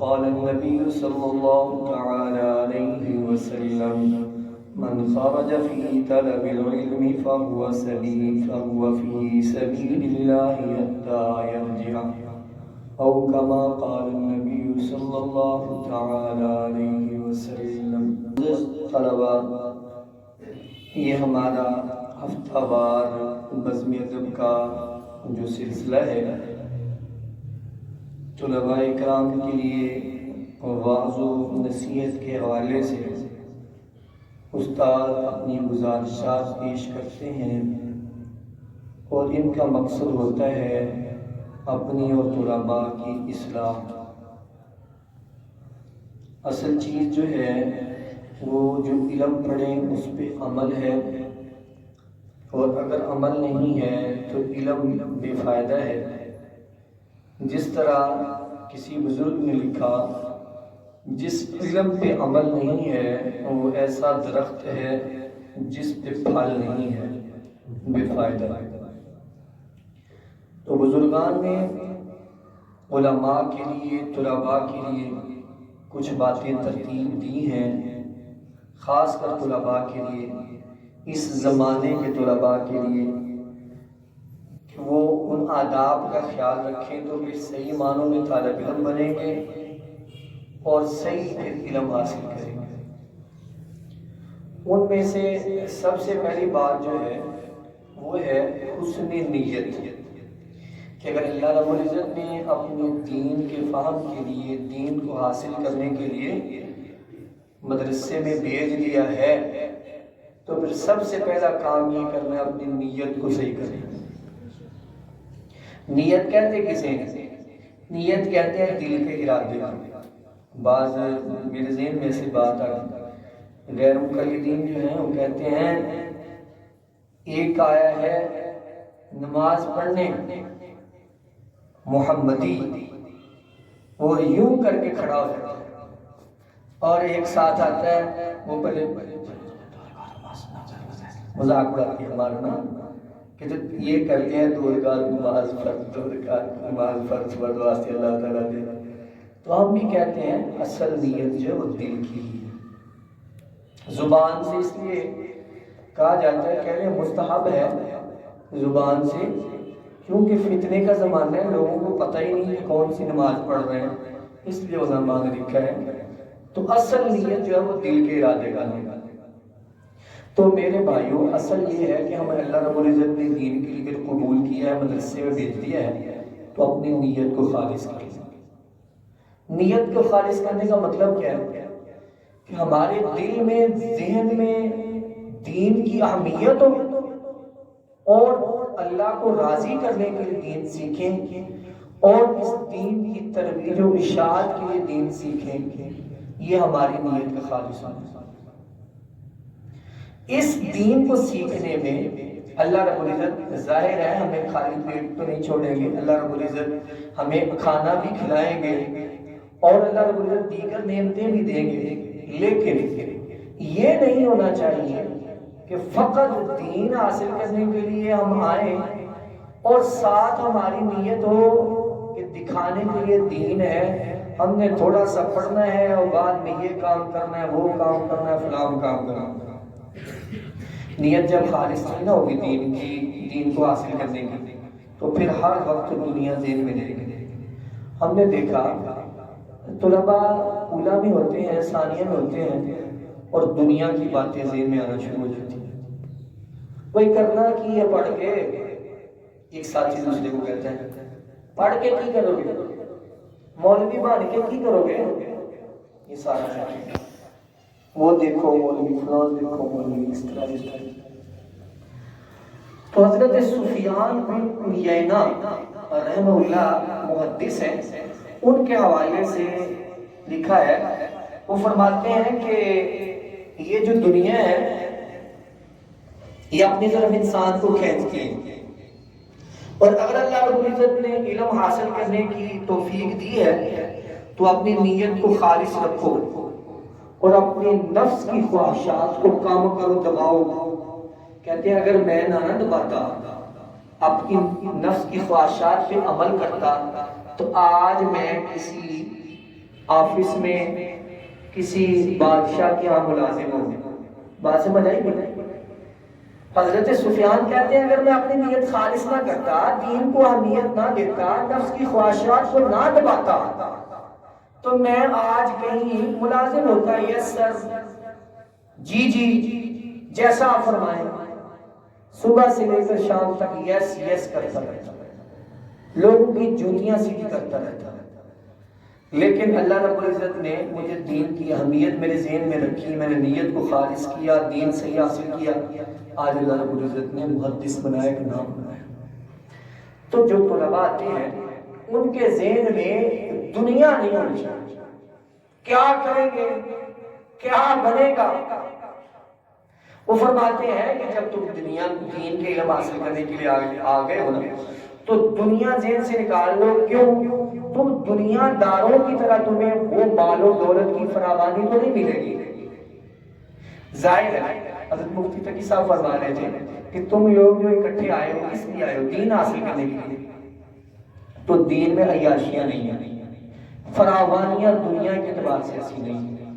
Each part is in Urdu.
قال النبي صلى الله تعالى عليه وسلم من خرج في طلب العلم فهو في سبيل الله حتى يرجع أو كما قال النبي صلى الله تعالى عليه وسلم. طلباء، یہ ہمارا ہفتہ وار بزم ادب کا جو سلسلہ ہے، طلباء کرام کے لیے وعظ و نصیحت کے حوالے سے استاد اپنی گزارشات پیش کرتے ہیں، اور ان کا مقصد ہوتا ہے اپنی اور طلباء کی اصلاح. اصل چیز جو ہے وہ جو علم پڑھیں اس پہ عمل ہے، اور اگر عمل نہیں ہے تو علم بے فائدہ ہے. جس طرح کسی بزرگ نے لکھا، جس علم پہ عمل نہیں ہے وہ ایسا درخت ہے جس پہ پھل نہیں ہے، بے فائدہ. تو بزرگان نے علماء کے لیے، طلباء کے لیے کچھ باتیں ترتیب دی ہیں، خاص کر طلباء کے لیے، اس زمانے کے طلباء کے لیے، کہ وہ ان آداب کا خیال رکھیں تو پھر صحیح معنوں میں طالب علم بنیں گے اور صحیح علم حاصل کریں گے. ان میں سے سب سے پہلی بات جو ہے وہ ہے حسن نیت، کہ اگر اللہ رب العزت نے اپنے دین کے فہم کے لیے، دین کو حاصل کرنے کے لیے مدرسے میں بھیج دیا ہے تو پھر سب سے پہلا کام یہ کرنا ہے اپنی نیت کو صحیح کریں. نیت کہتے کسے ہیں؟ نیت کہتے ہیں دل کے ارادے کو. بعض میرے ذہن میں سے بات آئی، غیر مقلدین جو ہیں وہ کہتے ہیں ایک آیا ہے نماز پڑھنے محمدی، وہ یوں کر کے کھڑا ہو جاتا ہے، اور ایک ساتھ آتا ہے وہ پہلے مذاق اڑاتی ہے ہمارا نا، کہ جب یہ کرتے ہیں دو رکعت نماز فرض، دو رکعت نماز فرض فرض واسطے اللہ تعالیٰ دے. تو ہم بھی کہتے ہیں اصل نیت جو ہے وہ دل کی ہے. زبان سے اس لیے کہا جاتا ہے، کہنے مستحب ہے زبان سے، کیونکہ فتنے کا زمانہ ہے، لوگوں کو پتہ ہی نہیں ہے کون سی نماز پڑھ رہے ہیں، اس لیے علماء نے لکھا ہے. تو اصل نیت جو ہے وہ دل کے ارادے کا ہے. تو میرے بھائیوں، اصل یہ ہے کہ ہمیں اللہ رب العزت نے دین کے لیے قبول کیا ہے، مدرسے میں بھیج دیا ہے، تو اپنی نیت کو خالص کریں. نیت کو خالص کرنے کا مطلب کیا ہے؟ کہ ہمارے دل میں، ذہن میں دین کی اہمیت ہو، اور اللہ کو راضی کرنے کے لیے دین سیکھیں، اور اس دین کی ترویج و اشاعت کے لیے دین سیکھیں. یہ ہماری نیت کا خالص ہونا. اس دین کو سیکھنے میں اللہ رب العزت ظاہر ہے ہمیں خالی پیٹ تو نہیں چھوڑیں گے، اللہ رب العزت ہمیں کھانا بھی کھلائیں گے اور اللہ رب العزت دیگر نعمتیں بھی دیں گے. لیکن یہ نہیں ہونا چاہیے کہ فقط دین حاصل کرنے کے لیے ہم آئیں اور ساتھ ہماری نیت ہو کہ دکھانے کے لیے دین ہے، ہم نے تھوڑا سا پڑھنا ہے اور بعد میں یہ کام کرنا ہے، وہ کام کرنا ہے، فلاں کام کرنا ہے. نیت جب خالص نہیں نہ ہوگی دین کو حاصل کرنے کی، تو پھر ہر وقت دنیا ذہن میں رہے گی. ہم نے دیکھا طلباء اولیٰ میں ہوتے ہیں، ثانیہ میں ہوتے ہیں، اور دنیا کی باتیں ذہن میں آنا شروع ہو جاتی ہیں. وہی کرنا کی ہے پڑھ کے. ایک ساتھی دوسرے کو کہتا ہے پڑھ کے کی کرو گے، مولوی بن کے کی کرو گے. یہ سارا ہے، وہ دیکھو مولوی فلان، دیکھو مولوی اس طرح. تو حضرت سفیان بن عیینہ رحمہ اللہ محدث ہیں، ان کے حوالے سے لکھا ہے، وہ فرماتے ہیں کہ یہ جو دنیا ہے یہ اپنی طرف انسان کو کھینچتی ہے، اور اگر اللہ رب العزت نے علم حاصل کرنے کی توفیق دی ہے تو اپنی نیت کو خالص رکھو اور اپنے نفس کی خواہشات کو کام کرو، دباؤ. کہتے ہیں اگر میں نہ دباتا، اپنی نفس کی خواہشات پہ عمل کرتا، تو آج میں کسی آفس میں کسی بادشاہ کے یہاں ملازم ہوں، بات سمجھ آئی نہیں؟ حضرت سفیان کہتے ہیں اگر میں اپنی نیت خالص نہ کرتا، دین کو اہمیت نہ دیتا، نفس کی خواہشات کو نہ دباتا، تو میں آج کہیں ملازم ہوتا. یس سر، جی جی، جیسا آپ فرمائیں. صبح سے لے کر شام تک یس یس کرتا رہتا، لوگوں کی جوتیاں سیدھی کرتا رہتا. لیکن اللہ رب العزت نے مجھے دین کی اہمیت میرے ذہن میں رکھی، میں نے نیت کو خالص کیا، دین صحیح حاصل کیا، آج اللہ رب العزت نے محدث بنایا، ایک نام بنایا. تو جو طلباء آتے ہیں ان کے ذہن میں دنیا نہیں ہونی چاہیے، کیا کریں گے، کیا بنے گا. وہ فرماتے ہیں کہ جب تم دنیا دین کے علم حاصل کرنے کے لیے آ گئے ہو نا، تو دنیا ذہن سے نکال لو. کیوں؟ تم دنیا داروں کی طرح تمہیں وہ مال و دولت کی فراوانی تو نہیں ملے گی. ظاہر ہے حضرت مفتی تقی صاحب فرما رہے تھے کہ تم لوگ جو اکٹھے آئے ہو کس لیے آئے ہو؟ دین حاصل کرنے کے لیے. تو دین میں عیاشیاں نہیں ہیں، فراوانیاں دنیا کے اعتبار سے ایسی نہیں ہیں.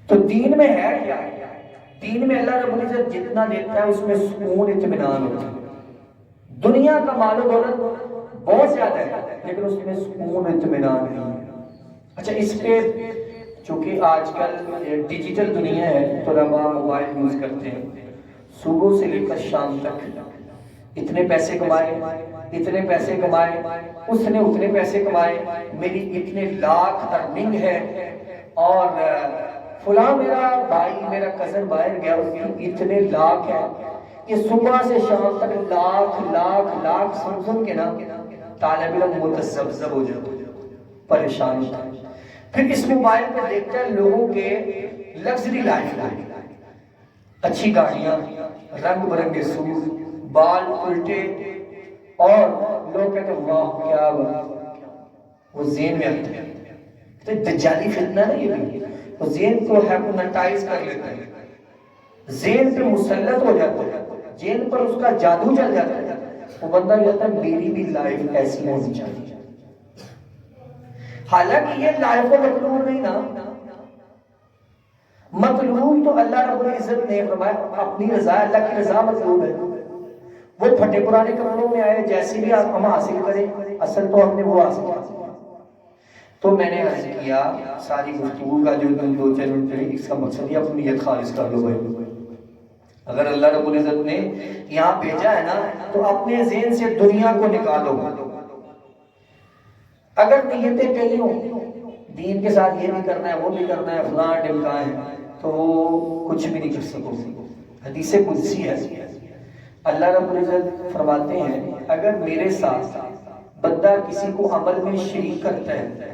تو دین میں ہے کیا؟ دین میں اللہ رب العزت جتنا دیتا ہے اس میں سکون اطمینان ہوتا ہے. دنیا کا مال و دولت بہت زیادہ ہے لیکن اس میں سکون اطمینان نہیں ہے. اچھا، اس پہ چونکہ آج کل ڈیجیٹل دنیا ہے، طلباء موبائل یوز کرتے ہیں، صبح سے لے کر شام تک اتنے پیسے کمائے، اتنے پیسے کمائے، اس نے اتنے پیسے کمائے، میری اتنے لاکھ ارننگ ہے، اور فلاں میرا بھائی، میرا کزن باہر گیا، اس کی اتنے لاکھ ہے. یہ صبح سے شام تک لاکھ لاکھ لاکھ سن کے نا طالب علم متذبذب ہو جاتا، پریشان ہوتا ہے. پھر اس موبائل پہ دیکھتا ہے لوگوں کے لگژری لائف، اچھی گاڑیاں، رنگ برنگے سوٹ، بال الٹے، اور لوگ کہتے ہیں واہ کیا وہ ذہن میں آتے ہیں. تو دجالی فتنہ ہے یہ بھی، وہ ذہن کو ہیپنوٹائز کر لیتا ہے، ذہن پہ مسلط ہو جاتا ہے، ذہن پر اس کا جادو چل جاتا ہے. وہ بندہ کہتا ہے میری بھی لائف ایسی ہونی چاہیے. حالانکہ یہ لائف کو مطلوب نہیں نا، مطلوب تو اللہ رب العزت نے فرمایا اپنی رضا، اللہ کی رضا مطلوب ہے. وہ پھٹے پرانے کپڑوں میں آئے جیسے بھی ہم حاصل کریں، اصل تو ہم نے وہ حاصل کیا. تو میں نے عرض کیا ساری گفتگو کا جو 2-4 منٹ اس کا مقصد یہ اپنی نیت خالص کر لو بھائی. اگر اللہ رب العزت نے یہاں بھیجا ہے نا تو اپنے ذہن سے دنیا کو نکالو. اگر نیتیں کہیں ہوں دین کے ساتھ یہ بھی کرنا ہے وہ بھی کرنا ہے فلاں ڈمکا ہے تو وہ کچھ بھی نہیں کر سکو. حدیث قدسی ہے، اللہ رب العزت فرماتے ہیں اگر میرے ساتھ بندہ کسی کو عمل میں شریک کرتا ہے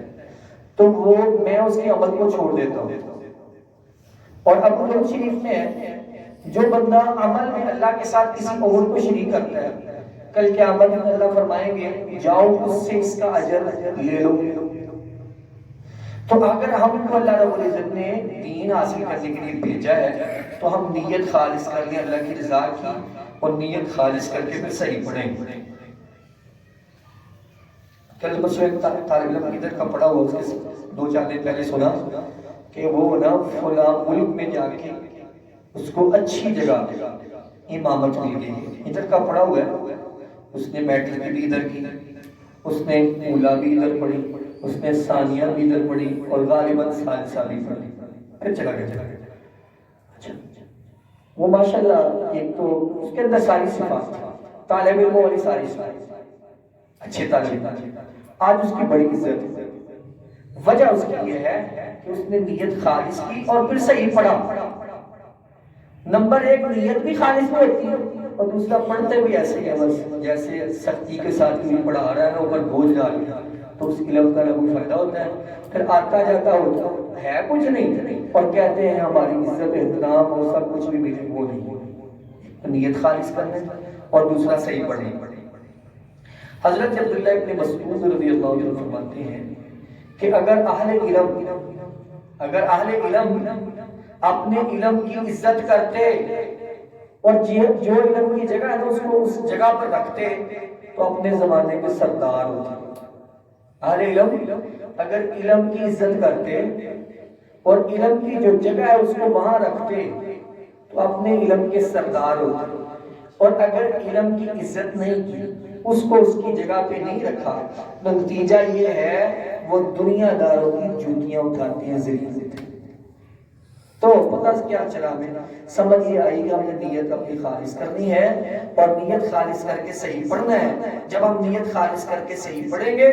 تو وہ میں اس کے عمل کو چھوڑ دیتا ہوں. اور ابو داؤد شریف میں ہے جو بندہ عمل میں اللہ کے ساتھ کسی اور کو شریک کرتا ہے کل قیامت میں اللہ فرمائیں گے جاؤ اس سے اس کا اجر لے لو. تو اگر ہم کو اللہ رب العزت نے دین حاصل کرنے کے لیے بھیجا ہے تو ہم نیت خالص کر لیں اللہ کی رضا کی، اور نیت خالص کر کے پھر صحیح پڑھیں. کل بس ایک طالب علم ادھر کا پڑھا ہوا، اس کے 2-4 دن پہلے سنا کہ وہ نا فلاں ملک میں جا کے اس کو اچھی جگہ امامت مل گئی. ادھر کا پڑھا ہوا ہے، اس نے میٹرک بھی ادھر کی، اس نے اولا بھی ادھر پڑھی، اس نے ثانیہ بھی ادھر پڑھی، اور غالباً ثالثہ بھی پڑھی، پھر چلا گیا. اچھا وہ ماشاءاللہ ایک تو اس کے اندر ساری صفات طالب علموں والی ساری صفات، اچھے طالب علم، آج اس کی بڑی عزت ہے. وجہ اس کی یہ ہے کہ اس نے نیت خالص کی اور پھر صحیح پڑھا. نمبر 1 نیت بھی خالص میں ہوتی ہے، اور دوسرا پڑھتے بھی ایسے ہی ہے بس جیسے سختی کے ساتھ کوئی پڑھا رہا ہے نا اوپر بوجھ ڈال گیا تو اس علم کا نہ کوئی فائدہ ہوتا ہے. پھر آتا جاتا ہوتا ہے کچھ نہیں اور کہتے ہیں ہماری عزت احترام اور سب کچھ بھی ملے، وہ نہیں. نیت خالص کرنے اور دوسرا صحیح پڑھنے. حضرت عبداللہ ابن مسعود رضی اللہ عنہ فرماتے ہیں کہ اگر اہل علم اپنے علم کی عزت کرتے اور جو علم کی جگہ ہے اس کو اس جگہ پر رکھتے تو اپنے زمانے کے سردار ہوتے. اہل علم اگر علم کی عزت کرتے اور علم کی جو جگہ ہے اس کو وہاں رکھتے تو اپنے علم کے سردار ہوتے، اور اگر علم کی عزت نہیں کی، اس کو اس کی جگہ پہ نہیں رکھا، تو نتیجہ یہ ہے وہ دنیا داروں کی جوتیاں اٹھاتے ہیں، ذلیل ہوتے ہیں۔ تو پتہ کیا چلا میں سمجھ یہ آئی کہ ہم نے نیت اپنی خالص کرنی ہے، اور نیت خالص کر کے صحیح پڑھنا ہے۔ جب ہم نیت خالص کر کے صحیح پڑھیں گے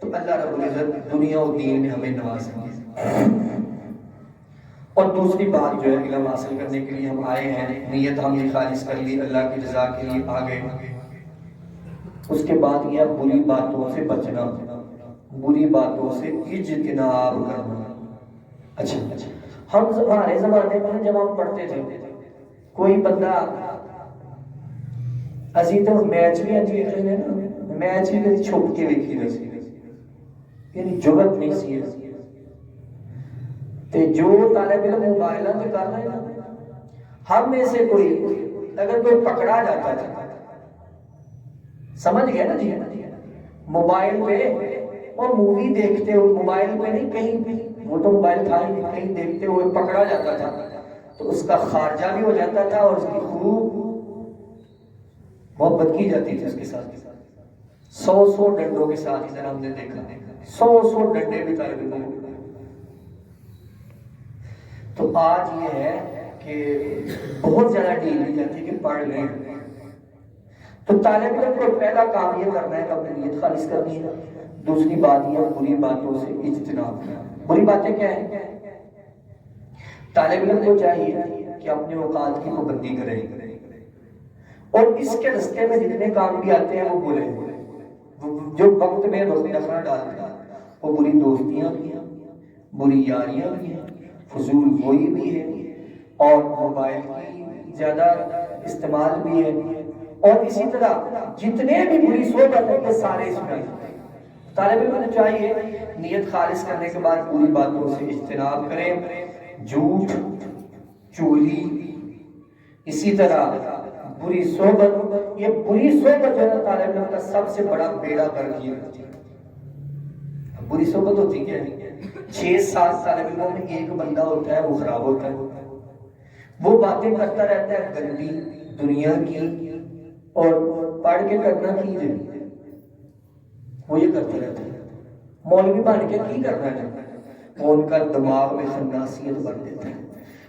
تو اللہ رب العزت دنیا و دین میں ہمیں نوازیں گے۔ اور دوسری بات جو ہے علم حاصل کرنے کے لیے ہم آئے ہیں، نیت ہم نے خالص کر لی، اللہ کی رضا کے لیے آ گئے، اس کے بعد یہ بری باتوں سے بچنا، بری باتوں سے اجتناب کرنا۔ اچھا ہم ہمارے زمانے میں جب ہم پڑھتے تھے کوئی بندہ اسی تو میچ بھی دیکھ رہے ہیں، میچ بھی چھپ کے دیکھی رہے، یعنی جرت نہیں سی تے جو طالب علم موبائلوں سے کر رہے ہیں، ہم میں سے کوئی اگر کوئی پکڑا جاتا تھا، سمجھ گیا نا جی، موبائل پہ وہ مووی دیکھتے ہوئے، موبائل پہ نہیں کہیں بھی، وہ تو موبائل تھا ہی نہیں، کہیں دیکھتے ہوئے پکڑا جاتا تھا تو اس کا خارجہ بھی ہو جاتا تھا اور اس کی خوب محبت کی جاتی تھی اس کے ساتھ، 100 ڈنڈوں کے ساتھ ادھر ہم نے دیکھا، 100 ڈنڈے بھی طالب علم کو۔ تو آج یہ ہے کہ بہت زیادہ ڈیل دی جاتی ہے کہ پڑھ لیں، تو طالب علم کو پہلا کام یہ کرنا ہے کہ اپنی نیت خالص کرنی ہے۔ دوسری بات یہ بری باتوں سے اجتناب کرنا۔ بری باتیں کیا ہیں؟ طالب علم کو چاہیے کہ اپنے اوقات کی پابندی کرے اور اس کے رستے میں جتنے کام بھی آتے ہیں وہ بولے، جو وقت میں نخرہ ڈالتے ہیں، وہ بری دوستیاں بھی ہیں، بری یاریاں بھی ہیں، فضول گوئی بھی ہے، اور موبائل کی زیادہ استعمال بھی ہے، اور اسی طرح جتنے بھی بری صحبت ہیں یہ سارے اس میں۔ طالب علم کو چاہیے نیت خالص کرنے کے بعد بری باتوں سے اجتناب کریں، جھوٹ، چولی، اسی طرح بری صحبت، یہ بری صحبت جو ہے طالب علم کا سب سے بڑا بیڑا گرک یہ ہوتی ہے۔ بری صحبت ہوتی کیا ہے؟ 6-7 طالب علموں میں ایک بندہ ہوتا ہے وہ خراب ہوتا ہے، وہ باتیں کرتا رہتا ہے گندی دنیا کی، اور پڑھ کے کرنا کی جائے، وہ یہ کرتے رہتے ہیں، مولوی بن کے کی کرنا ہے، وہ ان کا دماغ میں خناسیت بن دیتا ہے،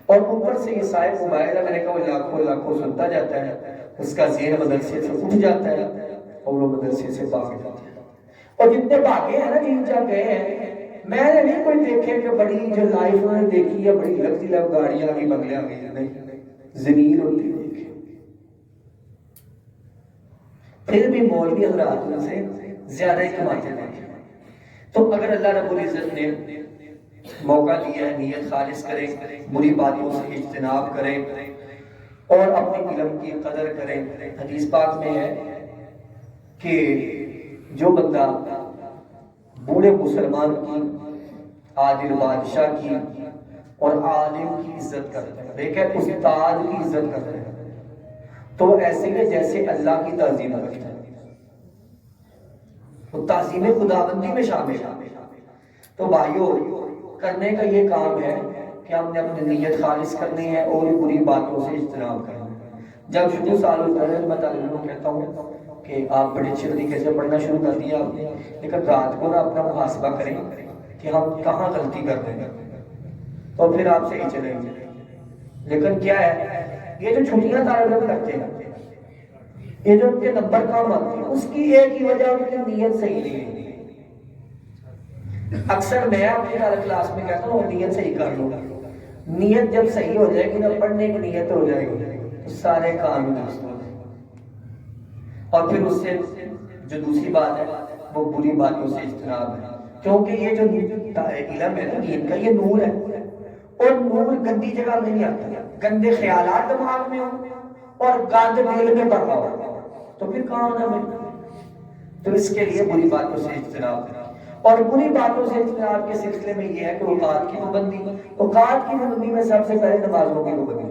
اور اوپر سے یہ صاحب موبائل ہے، میں نے کہا وہ لاکھوں سنتا جاتا ہے، اس کا ذہن مدرسے سے اٹھ جاتا ہے اور وہ مدرسے سے بھاگ جاتا ہے۔ اور جتنے بھاگے ہیں نا جن جا گئے ہیں، میں نے نہیں کوئی دیکھے کہ بڑی جو لائف میں دیکھی ہے بڑی لگتی لگ گاڑیاں بھی بنگلے آ گئی، نہیں، ذلیل ہوتی دیکھے۔ پھر بھی مولوی حضرات ان سے زیادہ ہی کماتے ہیں۔ تو اگر اللہ رب العزت نے موقع دیا ہے، نیت خالص کریں، بری باتوں سے اجتناب کریں اور اپنے علم کی قدر کریں۔ حدیث پاک میں ہے کہ جو بندہ بوڑھے مسلمان کی، عادل بادشاہ کی اور عالم کی عزت کرتا ہے، دیکھیں استاد کی عزت کرتا ہے، تو وہ ایسے ہی جیسے اللہ کی تعظیم کرتا ہے، وہ تعظیم خداوندی میں شامل ہے۔ تو بھائیو کرنے کا یہ کام ہے کہ ہم نے اپنی نیت خالص کرنی ہے اور بری باتوں سے اجتناب کرنا ہے۔ جب شروع سال ہوتا ہے میں طالب علموں کو کہتا ہوں کہ آپ بڑے اچھے طریقے سے پڑھنا شروع کر دیا آپ نے، لیکن رات کو نا اپنا محاسبہ کریں کہ ہم کہاں غلطی کر رہے ہیں، تو پھر آپ صحیح چلیں گے۔ لیکن کیا ہے، یہ جو چھٹیاں طالب علم کرتے ہیں، یہ جو ان کے نمبر کم آتے ہیں، اس کی ایک ہی وجہ ان کی نیت صحیح نہیں ہے۔ اکثر میں اپنی طالب کلاس میں کہتا ہوں نیت صحیح کر لو، نیت جب صحیح ہو جائے گی نا، پڑھنے کی نیت ہو جائے گی تو سارے کام درست ہو جائیں گے۔ اور پھر اس سے جو دوسری بات ہے وہ بری باتوں سے اجتناب ہے، کیونکہ یہ جو علم ہے نا دین کا، یہ نور ہے، اور نور گندی جگہ میں نہیں آتا، گندے خیالات دماغ میں ہوں اور گند دل میں بڑھا ہو تو پھر کہاں ہونا میں۔ تو اس کے لیے بری باتوں سے اجتناب ہے، اور بری باتوں سے اجتناب کے سلسلے میں یہ ہے کہ اوقات کی پابندی، اوقات کی پابندی میں سب سے پہلے نمازوں کی پابندی۔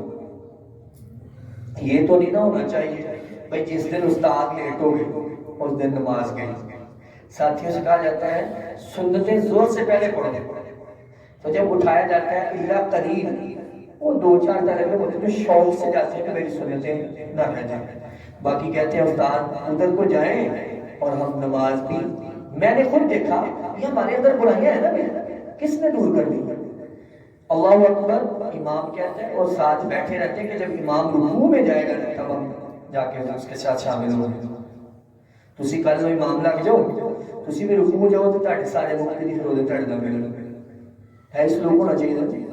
یہ تو نہیں نہ ہونا چاہیے بھائی جس دن استاد لیٹ ہو گئے اس دن نماز گئی، ساتھیوں سے کہا جاتا ہے سنتیں زور سے پہلے پڑھو، تو جب اٹھایا جاتا ہے اللہ قلیل، وہ 2-4 طالب علم ہوتے ہیں جو شوق سے جاتے ہیں کہ میری سنتیں نہ رہ جائیں، باقی کہتے ہیں استاد ادھر کو جائیں اور ہم نماز بھی، میں نے خود دیکھا یہ ہمارے اندر برائیاں ہیں نا، کس نے دور کر دی؟ اللہ اکبر امام کہتے ہیں اور ساتھ بیٹھے رہتے ہیں کہ جب امام رکوع میں جائے گا تب ہم جا کے اس کے ساتھ شامل ہوں گے، تسی کل میں امام لگ جاؤ، تسی بھی رکوع میں جاؤ تو تاڑے سارے مختلف روزے تاڑے دا ملے ہے، اس لوگ ہونا چاہیے۔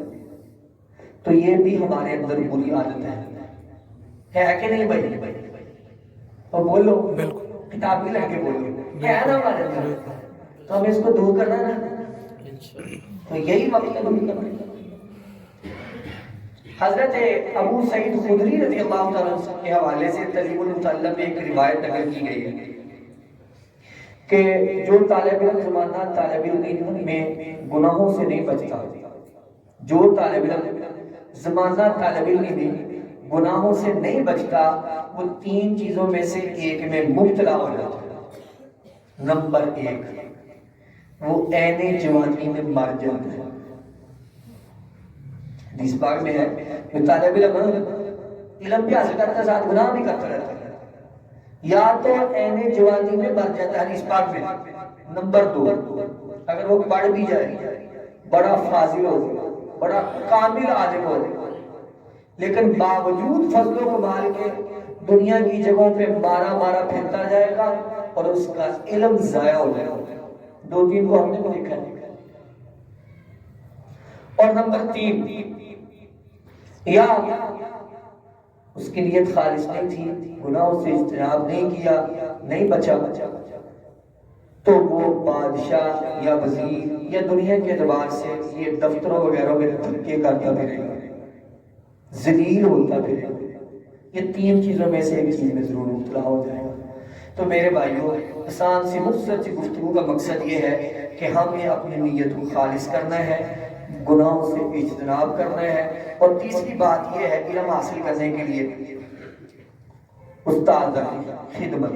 تو یہ بھی ہمارے اندر بری عادت ہے کہ نہیں بھائی؟ اور بولو کتاب بھی لے کے بولو، ہے نا ہمارے اندر، تو ہمیں اس کو دور کرنا ہے نا، تو یہی وقت ہے دور کرنا۔ حضرت ابو سعید خدری رضی اللہ تعالیٰ کے حوالے سے تلیب المطلب میں ایک روایت نقل کی گئی ہے کہ جو طالب علم زمانہ طالب علم میں گناہوں سے نہیں بچتا، جو طالب علم زمانہ طالب علم میں گناہوں سے نہیں بچتا، وہ 3 چیزوں میں سے ایک میں مبتلا ہو جاتا ہے۔ نمبر 1، وہ عین جوانی میں مر جاتا ہے۔ حدیث پاک میں ہے کہ طالب علم بھی حاصل کرتا ہے ساتھ گناہ بھی کرتا رہتا ہے، یا تو عین جوانی میں مر جاتا ہے حدیث پاک میں۔ نمبر 2، اگر وہ پڑھ بھی جائے، بڑا فاضل ہو، بڑا کامل عالم ہو، لیکن باوجود فضل و کمال کے دنیا کی جگہوں پہ مارا پھرتا جائے گا اور اس کا علم ضائع ہو جائے گا۔ 2-3 کو ہم نے دیکھا ہے۔ اور نمبر 3، یا اس کی نیت خالص نہیں تھی، گناہوں سے اجتناب نہیں کیا، نہیں بچا، تو وہ بادشاہ یا وزیر یا دنیا کے اعتبار سے یہ دفتروں وغیرہ میں دھکے کرتا پھرے گا، ذلیل ہوتا پھرے گا۔ یہ 3 چیزوں میں سے ایک چیز میں ضرور مبتلا ہو جائے گا۔ تو میرے بھائیوں، آسان سی مختصر سی گفتگو کا مقصد یہ ہے کہ ہمیں اپنی نیت کو خالص کرنا ہے، گناہوں سے اجتناب کرنا ہے، اور تیسری بات یہ ہے علم حاصل کرنے کے لیے استاد کی خدمت،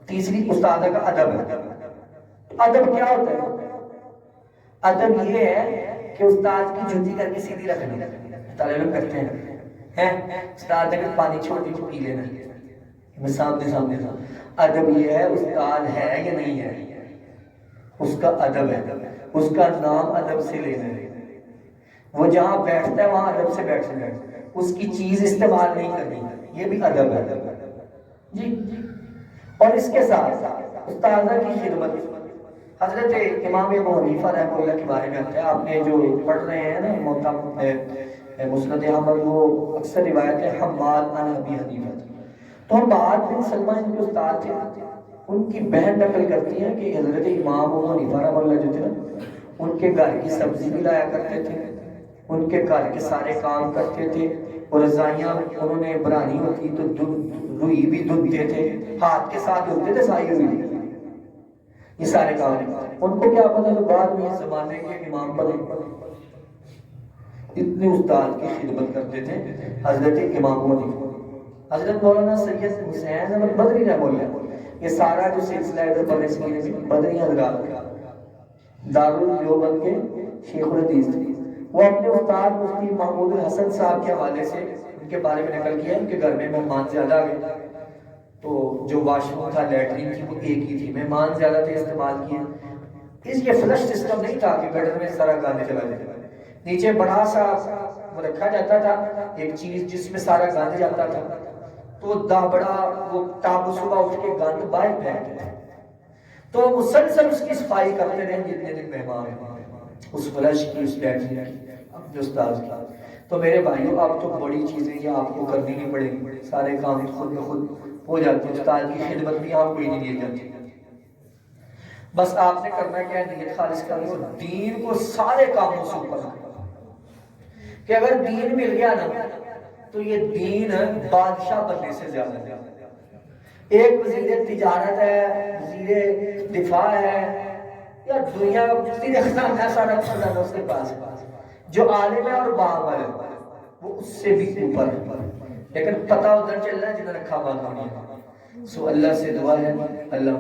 تیسری استاد کا ادب ہے۔ ادب کیا ہوتا ہے؟ ادب یہ ہے کہ استاد کی جوتی کر کے سیدھی رکھنا، طالب علم کرتے ہیں استاد اگر پانی چھوڑ کے پی لینا، میں سامنے تھا۔ ادب یہ ہے استاد ہے یا نہیں ہے، اس کا ادب ہے، اس کا نام ادب سے لینا ہے، وہ جہاں بیٹھتا ہے وہاں ادب سے بیٹھنا ہے، اس کی چیز استعمال نہیں کرنی، یہ بھی ادب ہے جی۔ اور اس کے ساتھ استاذہ کی خدمت، حضرت امام ابو حنیفہ رحمہ اللہ کے بارے میں آتا ہے، آپ نے جو پڑھ رہے ہیں نا موطا مسند احمد، وہ اکثر روایت ہے حماد عن ابی حنیفہ، تو حماد بن سلمہ ان کے استاد تھے، ان کی بہن نقل کرتی ہے کہ حضرت امام ابو حنیفہ رحمہ اللہ جو تھے نا، ان کے گھر کی سبزی بھی لایا کرتے تھے، ان کے گھر کے سارے کام کرتے تھے، اور رضائیاں انہوں نے بنانی ہوتی تو روئی بھی دھلتے تھے، ہاتھ کے ساتھ دھلتے تھے ساری روئی، یہ سارے کام۔ ان کو کیا پتا کہ بعد میں اس زمانے کے امام بنے، اتنے استاد کی خدمت کرتے تھے حضرت امام حنیفہ۔ حضرت مولانا سید حسین احمد بدری رحمہ اللہ، یہ سارا جو سلسلہ ادھر بڑے سکینے میں بدری حضرات دارالدیوبند کے شیخ الحدیث تھے، وہ اپنے استاد مفتی محمود الحسن صاحب کے حوالے سے ان کے بارے میں نقل کیا، ان کے گھر میں مہمان زیادہ آ گئے، تو جو واش روم تھا لیٹرین کی وہ ایک ہی تھی، مہمان زیادہ تھے استعمال کیے، اس یہ فلش سسٹم نہیں تھا کہ گٹر میں سارا گانے چلا جائے، نیچے بڑا سا وہ رکھا جاتا تھا ایک چیز جس میں سارا گانے جاتا تھا، تو دا بڑا وہ ٹاپ صبح اٹھ کے گانے باہر پھینکتے تھے، تو مسلسل اس کی صفائی کرتے رہے جتنے دن مہمان ہیں، اس فلش کی، اس لیٹرین کی، اپنے استاد کی۔ تو میرے بھائیوں، اب تو بڑی چیزیں یہ آپ کو کرنی نہیں پڑے گی، سارے کام خود بخود ہو جاتے ہیں، استاد کی خدمت بھی آپ کو ہی نہیں دی جاتی، بس آپ نے کرنا کیا ہے، نیت خالص کرو، دین کو سارے کاموں سے اوپر رکھو، کہ اگر دین مل گیا نا تو یہ دین بادشاہ بننے سے زیادہ ہے۔ ایک وزیر تجارت ہے، وزیر دفاع ہے، یا دنیا وزیر خزانہ ہے، سارا خزانہ اس کے پاس ہے، جو عالم ہے اور باعمل ہے وہ اس سے بھی اوپر ہے، لیکن پتہ ادھر چل رہا ہے جنہیں رکھا باندھا نہیں ہے۔ سو اللہ سے دعا ہے، اللہ